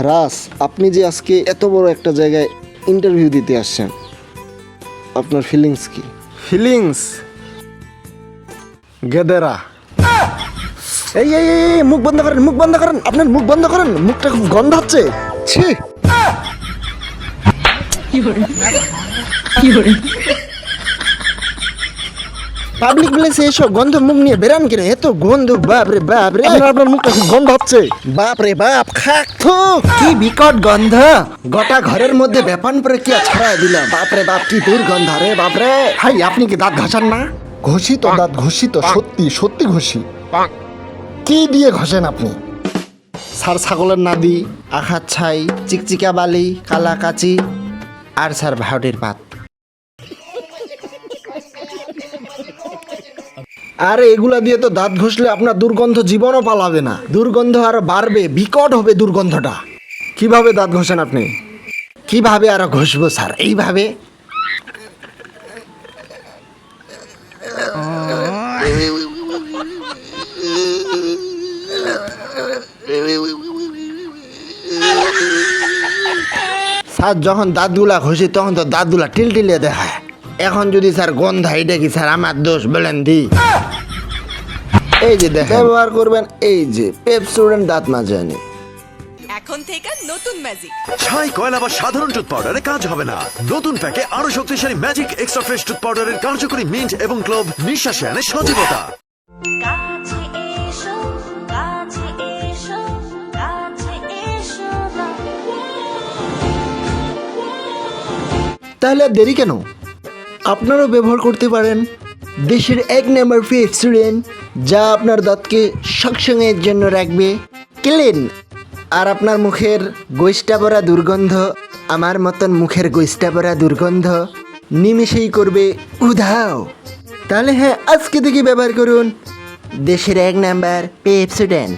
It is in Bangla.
রাস, আপনি যে আজকে এত বড় একটা জায়গায় ইন্টারভিউ দিতে আসছেন, আপনার ফিলিংস কি? ফিলিংস গেদেরা। এই এই এই এই, মুখ বন্ধ করেন, মুখ বন্ধ করেন, আপনার মুখ বন্ধ করেন, মুখটা খুব গন্ধ হচ্ছে। ছি। পাবলিক প্লেসে এসব গন্ধ মুখ নিয়ে বেরান কিনা, এত গন্ধ, বাপ রে বাপ রে। আপনার মুখটা খুব গন্ধ হচ্ছে। বাপ রে বাপ, খাক থু, কি বিকট গন্ধ। গোটা ঘরের মধ্যে ব্যাপান প্রক্রিয়া ছড়ায় দিলাম। বাপ রে বাপ, কি দুর্গন্ধ রে বাপ রে। ভাই আপনি কি দাঁত ঘষান না? ঘষি তো দাঁত, ঘষি তো, সত্যি সত্যি ঘষি। কি দিয়ে ঘষেন আপনি? স্যার ছাগলের নাদি, আঘাত ছাই, চিকচিকা বালি, কালা কাচি, আর স্যার ভাউডের পাত। আরে এগুলা দিয়ে তো দাঁত ঘষলে আপনার দুর্গন্ধ জীবনও পালাবে না, দুর্গন্ধ আরো বাড়বে, বিকট হবে দুর্গন্ধটা। কিভাবে দাঁত ঘষেন আপনি? কিভাবে আরো ঘষবো স্যার? এইভাবে। স্যার যখন দাঁতগুলা ঘষি তখন তো দাঁতগুলা টিলটিলে দেখায়। এখন যদি স্যার গন্ধ, এটা কি স্যার আমার দোষ বলেন? দি এই যে দেখেন, ব্যবহার করবেন এই যে পেপসোডেন্ট দাঁত মাজনি। এখন থেকে নতুন ম্যাজিক। ছাই, কয়লা বা সাধারণ টুথ পাউডারে কাজ হবে না। নতুন প্যাকে আরো শক্তিশালী ম্যাজিক এক্সট্রা ফ্রেশ টুথ পাউডারের কার্যকরী মিন্ট এবং ক্লোভ নিঃশ্বাসে আনে সজীবতা। কাছে এসো, কাছে এসো, কাছে এসো না। তাহলে আর দেরি কেন? আপনারাও ব্যবহার করতে পারেন দেশের 1 নম্বর পেপসোডেন্ট, যা আপনার দাঁতকে সবসময়ের জন্য রাখবে ক্লিন। আর আপনার মুখের গোষ্ঠা ভরা দুর্গন্ধ, আমার মতন মুখের গোষ্ঠা ভরা দুর্গন্ধ নিমেষেই করবে উধাও। তাহলে হ্যাঁ, আজকে থেকে ব্যবহার করুন দেশের 1 নম্বর পেপসোডেন্ট।